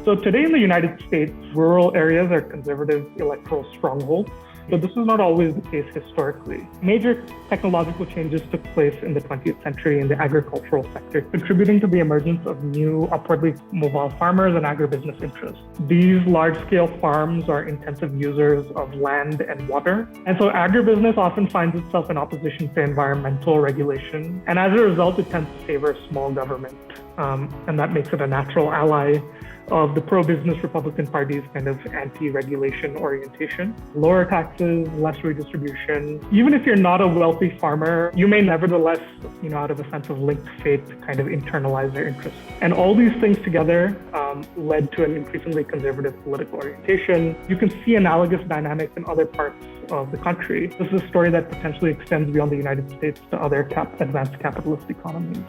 So today in the United States, rural areas are conservative electoral strongholds. But this was not always the case historically. Major technological changes took place in the 20th century in the agricultural sector, contributing to the emergence of new upwardly mobile farmers and agribusiness interests. These large-scale farms are intensive users of land and water. And so agribusiness often finds itself in opposition to environmental regulation. And as a result, it tends to favor small government. And that makes it a natural ally of the pro-business Republican Party's kind of anti-regulation orientation. Lower taxes, less redistribution. Even if you're not a wealthy farmer, you may nevertheless, out of a sense of linked fate, kind of internalize their interests. And all these things together led to an increasingly conservative political orientation. You can see analogous dynamics in other parts of the country. This is a story that potentially extends beyond the United States to other advanced capitalist economies.